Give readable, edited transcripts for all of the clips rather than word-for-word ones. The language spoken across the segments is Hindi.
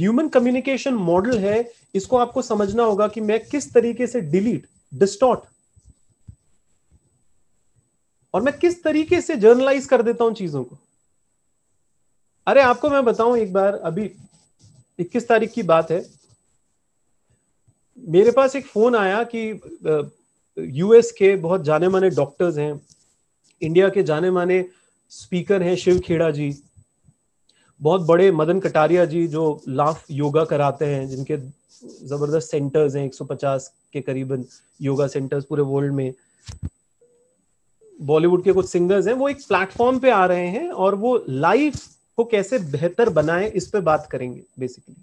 ह्यूमन कम्युनिकेशन मॉडल है, इसको आपको समझना होगा कि मैं किस तरीके से डिलीट, डिस्टॉर्ट और मैं किस तरीके से जर्नलाइज कर देता हूं चीजों को। अरे आपको मैं बताऊं, एक बार अभी 21 तारीख की बात है, मेरे पास एक फोन आया कि यूएस के बहुत जाने माने डॉक्टर्स हैं, इंडिया के जाने माने स्पीकर हैं शिव खेड़ा जी, बहुत बड़े मदन कटारिया जी जो लाफ योगा कराते हैं, जिनके जबरदस्त सेंटर्स हैं, 150 के करीबन योगा सेंटर्स पूरे वर्ल्ड में। बॉलीवुड के कुछ सिंगर्स हैं, वो एक प्लेटफॉर्म पे आ रहे हैं और वो लाइफ को कैसे बेहतर बनाएं इस पे बात करेंगे बेसिकली।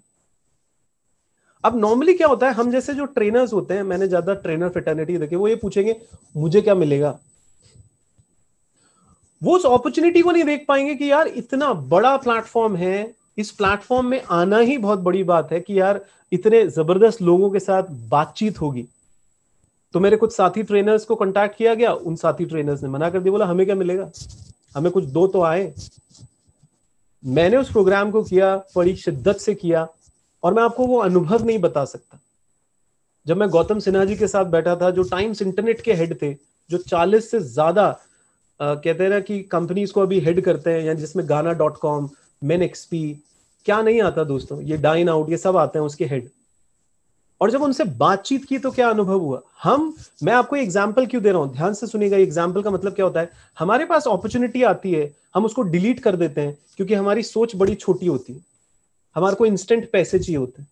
अब नॉर्मली क्या होता है, हम जैसे जो ट्रेनर्स होते हैं, मैंने ज्यादा ट्रेनर फ्रेटर्निटी देखे, वो ये पूछेंगे मुझे क्या मिलेगा। वो उस अपॉर्चुनिटी को नहीं देख पाएंगे कि यार इतना बड़ा प्लेटफॉर्म है, इस प्लेटफॉर्म में आना ही बहुत बड़ी बात है कि यार इतने जबरदस्त लोगों के साथ बातचीत होगी। तो मेरे कुछ साथी ट्रेनर्स को कांटेक्ट किया गया, उन साथी ट्रेनर्स ने मना कर दिया, बोला हमें क्या मिलेगा, हमें कुछ दो तो आए। मैंने उस प्रोग्राम को किया, बड़ी शिद्दत से किया, और मैं आपको वो अनुभव नहीं बता सकता। जब मैं गौतम सिन्हा जी के साथ बैठा था, जो टाइम्स इंटरनेट के हेड थे, जो 40 से ज्यादा कहते हैं ना कि कंपनीज को अभी हेड करते हैं, या जिसमें गाना.com, मेनएक्सपी, क्या नहीं आता दोस्तों, ये डाइन आउट, ये सब आते हैं उसके हेड। और जब उनसे बातचीत की तो क्या अनुभव हुआ। मैं आपको एग्जाम्पल क्यों दे रहा हूं, ध्यान से सुनिएगा। एग्जाम्पल का मतलब क्या होता है, हमारे पास अपॉर्चुनिटी आती है, हम उसको डिलीट कर देते हैं क्योंकि हमारी सोच बड़ी छोटी होती है। हमारे को इंस्टेंट पैसे चाहिए होते हैं,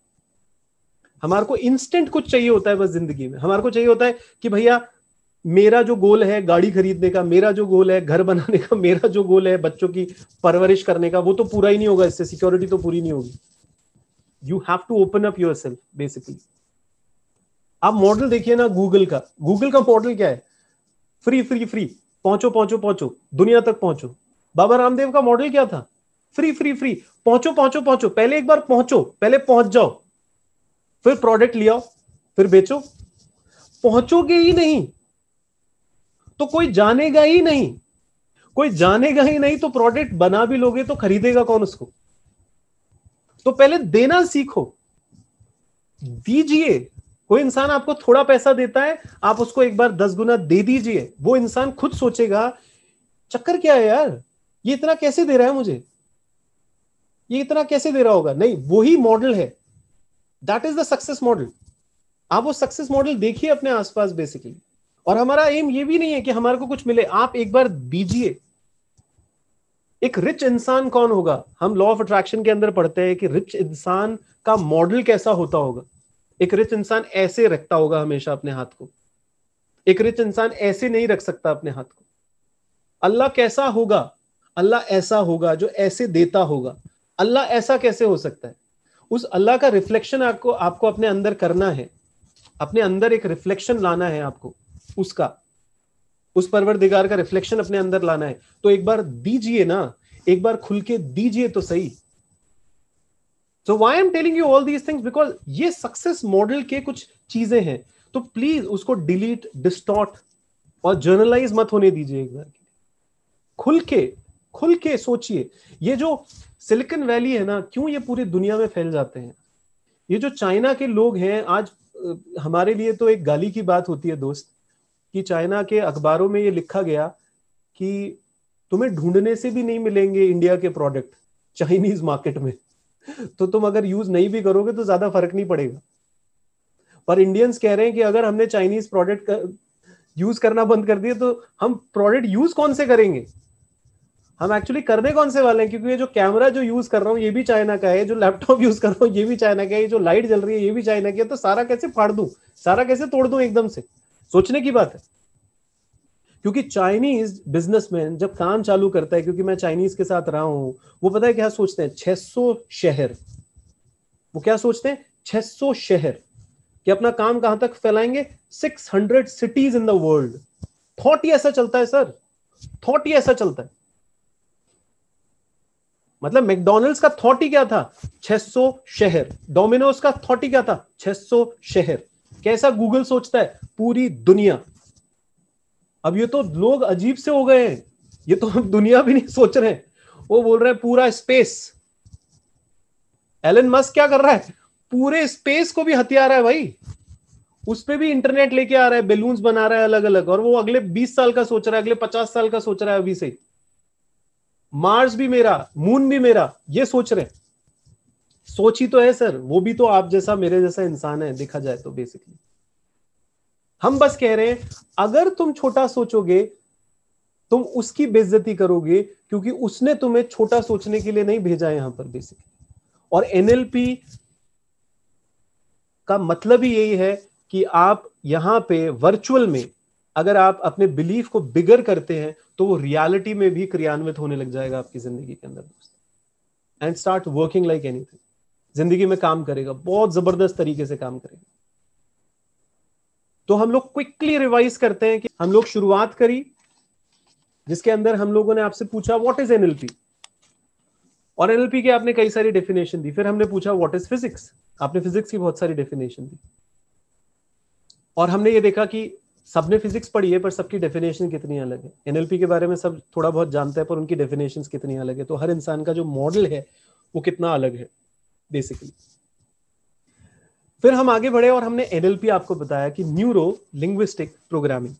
हमारे को इंस्टेंट कुछ चाहिए होता है बस जिंदगी में। हमारे को चाहिए होता है कि भैया मेरा जो गोल है गाड़ी खरीदने का, मेरा जो गोल है घर बनाने का, मेरा जो गोल है बच्चों की परवरिश करने का, वो तो पूरा ही नहीं होगा, इससे सिक्योरिटी तो पूरी नहीं होगी। You have to open up yourself basically. आप मॉडल देखिए ना गूगल का, गूगल का मॉडल क्या है, फ्री फ्री फ्री, पहुंचो पहुंचो पहुंचो, दुनिया तक पहुंचो। बाबा रामदेव का मॉडल क्या था, फ्री फ्री फ्री, पहुंचो पहुंचो पहुंचो, पहले एक बार पहुंचो, पहले पहुंच जाओ, फिर प्रोडक्ट लियाओ, फिर बेचो। पहुंचोगे ही नहीं तो कोई जानेगा ही नहीं, कोई जानेगा ही नहीं तो प्रोडक्ट बना भी लोगे तो खरीदेगा कौन उसको। तो पहले देना सीखो, दीजिए। कोई इंसान आपको थोड़ा पैसा देता है, आप उसको एक बार 10 गुना दे दीजिए, वो इंसान खुद सोचेगा चक्कर क्या है यार, ये इतना कैसे दे रहा है मुझे, ये इतना कैसे दे रहा होगा। नहीं, वही मॉडल है, that is the success model. आप वो सक्सेस मॉडल देखिए अपने आसपास बेसिकली। और हमारा एम ये भी नहीं है कि हमारे को कुछ मिले, आप एक बार दीजिए। एक रिच इंसान कौन होगा, हम लॉ ऑफ अट्रैक्शन के अंदर पढ़ते हैं कि रिच इंसान का मॉडल कैसा होता होगा। एक रिच इंसान ऐसे रखता होगा हमेशा अपने हाथ को, एक रिच इंसान ऐसे नहीं रख सकता अपने हाथ को। अल्लाह कैसा होगा, अल्लाह ऐसा होगा जो ऐसे देता होगा। अल्लाह ऐसा कैसे हो सकता है, उस अल्लाह का रिफ्लेक्शन आपको आपको अपने अंदर करना है, अपने अंदर एक रिफ्लेक्शन लाना है आपको, उसका, उस परवरदिगार का रिफ्लेक्शन अपने अंदर लाना है। तो एक बार दीजिए ना, एक बार खुल के दीजिए तो सही। So why I am telling you all these things, because ये सक्सेस मॉडल के कुछ चीजें हैं। तो प्लीज उसको डिलीट, डिस्टॉर्ट और जर्नलाइज मत होने दीजिए। एक बार खुल के सोचिए। ये जो सिलिकॉन वैली है ना, क्यों ये पूरी दुनिया में फैल जाते हैं। ये जो चाइना के लोग हैं आज, हमारे लिए तो एक गाली की बात होती है दोस्त, कि चाइना के अखबारों में ये लिखा गया कि तुम्हें ढूंढने से भी नहीं मिलेंगे इंडिया के प्रोडक्ट चाइनीज मार्केट में, तो तुम अगर यूज नहीं भी करोगे तो ज्यादा फर्क नहीं पड़ेगा। पर इंडियंस कह रहे हैं कि अगर हमने चाइनीज प्रोडक्ट यूज करना बंद कर दिए तो हम प्रोडक्ट यूज कौन से करेंगे, हम एक्चुअली करने कौन से वाले हैं। क्योंकि ये जो कैमरा जो यूज कर रहा हूँ ये भी चाइना का है, जो लैपटॉप यूज कर रहा हूँ ये भी चाइना का है, ये जो लाइट जल रही है ये भी चाइना की है। तो सारा कैसे फाड़ दूं, सारा कैसे तोड़ दूं एकदम से, सोचने की बात है। क्योंकि चाइनीज बिजनेसमैन जब काम चालू करता है, क्योंकि मैं चाइनीज के साथ रहा हूं, वो पता है क्या सोचते हैं, 600 शहर। वो क्या सोचते हैं, 600 शहर, कि अपना काम कहां तक फैलाएंगे, 600 cities in the world. Thought ही ऐसा चलता है सर, थॉट ही ऐसा चलता है। मतलब मैकडॉनल्ड्स का थॉट ही क्या था, 600 शहर। डोमिनोज का थॉट ही क्या था, 600 शहर। कैसा गूगल सोचता है, पूरी दुनिया। अब ये तो लोग अजीब से हो गए हैं, ये तो हम दुनिया भी नहीं सोच रहे हैं, वो बोल रहे हैं पूरा स्पेस। एलन मस्क क्या कर रहा है, पूरे स्पेस को भी हथिया रहा है भाई, उस पे भी इंटरनेट लेके आ रहा है, बेलून्स बना रहा है अलग अलग, और वो अगले 20 साल का सोच रहा है, अगले 50 साल का सोच रहा है अभी से। मार्स भी मेरा, मून भी मेरा, ये सोच रहे हैं। सोच ही तो है सर, वो भी तो आप जैसा मेरे जैसा इंसान है देखा जाए तो बेसिकली। हम बस कह रहे हैं अगर तुम छोटा सोचोगे तुम उसकी बेइज्जती करोगे, क्योंकि उसने तुम्हें छोटा सोचने के लिए नहीं भेजा है यहां पर बेसिकली। और एनएलपी का मतलब ही यही है कि आप यहां पे वर्चुअल में अगर आप अपने बिलीफ को बिगर करते हैं तो वो रियलिटी में भी क्रियान्वित होने लग जाएगा आपकी जिंदगी के अंदर दोस्त। And start working like anything, जिंदगी में काम करेगा, बहुत जबरदस्त तरीके से काम करेगा। तो हम लोग क्विकली रिवाइज करते हैं कि हम लोग शुरुआत करी जिसके अंदर हम लोगों ने आपसे पूछा व्हाट इज एनएलपी, और एनएलपी के आपने कई सारी डेफिनेशन दी। फिर हमने पूछा व्हाट इज फिजिक्स, आपने फिजिक्स की बहुत सारी डेफिनेशन दी। और हमने ये देखा कि सबने फिजिक्स पढ़ी है पर सबकी डेफिनेशन कितनी अलग है। एनएलपी के बारे में सब थोड़ा बहुत जानते हैं पर उनकी डेफिनेशंस कितनी अलग है। तो हर इंसान का जो मॉडल है वो कितना अलग है बेसिकली। फिर हम आगे बढ़े और हमने एनएलपी आपको बताया कि न्यूरो लिंग्विस्टिक प्रोग्रामिंग।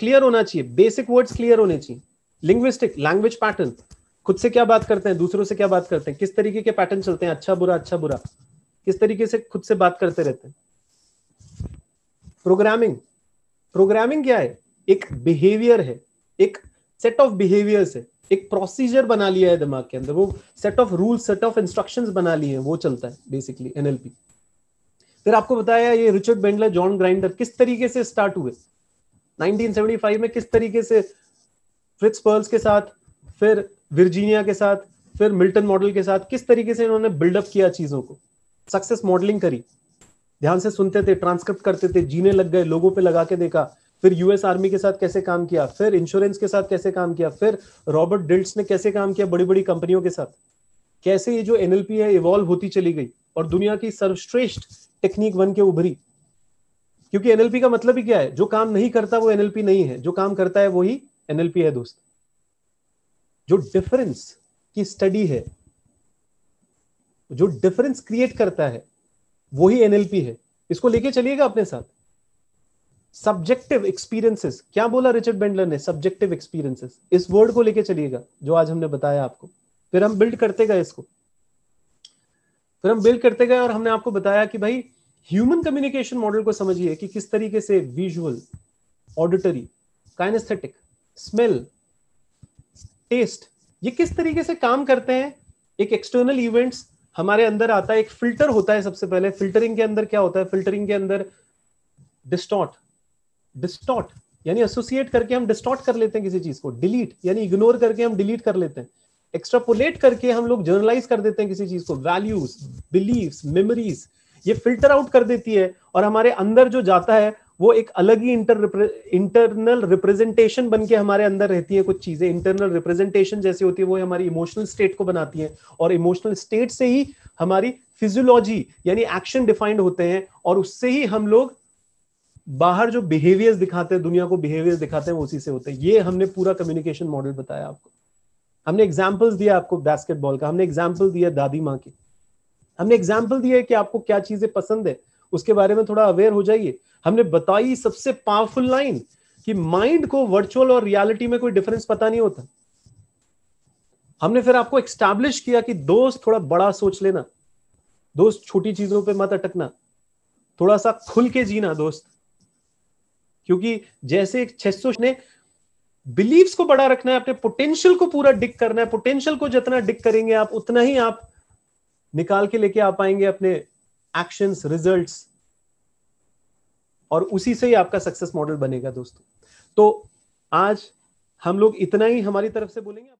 क्लियर होना चाहिए, बेसिक वर्ड्स क्लियर होने चाहिए। लिंग्विस्टिक, लैंग्वेज पैटर्न, खुद से क्या बात करते हैं, दूसरों से क्या बात करते हैं, किस तरीके के पैटर्न चलते हैं, अच्छा बुरा अच्छा बुरा, किस तरीके से खुद से बात करते रहते हैं। प्रोग्रामिंग, प्रोग्रामिंग क्या है, एक बिहेवियर है, एक सेट ऑफ बिहेवियर्स है, एक प्रोसीजर बना लिया है दिमाग के अंदर, वो set of rules, set of instructions बना लिए हैं, वो चलता है बेसिकली एनएलपी। फिर आपको बताया ये रिचर्ड बेंडलर, जॉन ग्राइंडर किस तरीके से स्टार्ट हुए 1975 में, किस तरीके से फ्रिट्ज पर्ल्स के साथ, फिर वर्जीनिया के साथ, फिर मिल्टन मॉडल के साथ, किस तरीके से इन्होंने बिल्डअप किया चीजों को, सक्सेस मॉडलिंग करी, ध्यान से सुनते थे, ट्रांसक्रिप्ट करते थे, जीने लग गए, लोगों पे लगा के देखा। फिर यूएस आर्मी के साथ कैसे काम किया, फिर इंश्योरेंस के साथ कैसे काम किया, फिर रॉबर्ट डिल्ट्स ने कैसे काम किया बड़ी बड़ी कंपनियों के साथ, कैसे ये जो एनएलपी है इवॉल्व होती चली गई और दुनिया की सर्वश्रेष्ठ टेक्निक बन के उभरी। क्योंकि एनएलपी का मतलब ही क्या है, जो काम नहीं करता वो एनएलपी नहीं है, जो काम करता है वही एनएलपी है दोस्त। जो डिफरेंस की स्टडी है, जो डिफरेंस क्रिएट करता है वही एनएलपी है। इसको लेके चलिएगा अपने साथ। सब्जेक्टिव एक्सपीरियंसेस, क्या बोला रिचर्ड बेंडलर ने, सब्जेक्टिव एक्सपीरियंसेस, इस वर्ड को लेके चलिएगा जो आज हमने बताया आपको। फिर हम बिल्ड करते गए इसको, फिर हम बिल्ड करते गए और हमने आपको बताया कि भाई ह्यूमन कम्युनिकेशन मॉडल को समझिए कि किस तरीके से visual, auditory, kinaesthetic, smell, taste, ये किस तरीके से काम करते हैं। एक एक्सटर्नल इवेंट्स हमारे अंदर आता है, एक फिल्टर होता है सबसे पहले। फिल्टरिंग के अंदर क्या होता है, फिल्टरिंग के अंदर डिस्टॉर्ट, डिस्टॉर्ट यानी एसोसिएट करके हम डिस्टॉर्ट कर लेते हैं किसी चीज को, डिलीट यानी इग्नोर करके हम डिलीट कर लेते हैं, एक्स्ट्रापोलेट करके हम लोग जर्नलाइज कर देते हैं किसी चीज को, वैल्यूज, बिलीव्स, मेमोरीज, ये फिल्टर आउट कर देती है और हमारे अंदर जो जाता है वो एक अलग ही इंटरनल रिप्रेजेंटेशन बन के हमारे अंदर रहती है। कुछ चीजें इंटरनल रिप्रेजेंटेशन जैसी होती है, वो हमारी इमोशनल स्टेट को बनाती है और इमोशनल स्टेट से ही हमारी फिजियोलॉजी यानी एक्शन डिफाइंड होते हैं और उससे ही हम लोग बाहर जो बिहेवियर्स दिखाते हैं, दुनिया को बिहेवियर्स दिखाते हैं, वो उसी से होते हैं। ये हमने पूरा कम्युनिकेशन मॉडल बताया आपको। हमने एग्जाम्पल्स दिया आपको बास्केटबॉल का, हमने एग्जाम्पल दिया दादी माँ की, हमने एग्जाम्पल दिया है कि आपको क्या चीजें पसंद है उसके बारे में थोड़ा अवेयर हो जाइए। हमने बताई सबसे पावरफुल लाइन कि माइंड को वर्चुअल और रियलिटी में कोई डिफरेंस पता नहीं होता। हमने फिर आपको एस्टैब्लिश किया कि दोस्त थोड़ा बड़ा सोच लेना, दोस्त छोटी चीजों पे मत अटकना, थोड़ा सा खुल के जीना दोस्त। क्योंकि जैसे 600 ने बिलीव्स को बड़ा रखना है, अपने पोटेंशियल को पूरा डिक करना है, पोटेंशियल को जितना डिक करेंगे आप उतना ही आप निकाल के लेके आ पाएंगे अपने एक्शंस, रिजल्ट्स, और उसी से ही आपका सक्सेस मॉडल बनेगा दोस्तों। तो आज हम लोग इतना ही हमारी तरफ से बोलेंगे।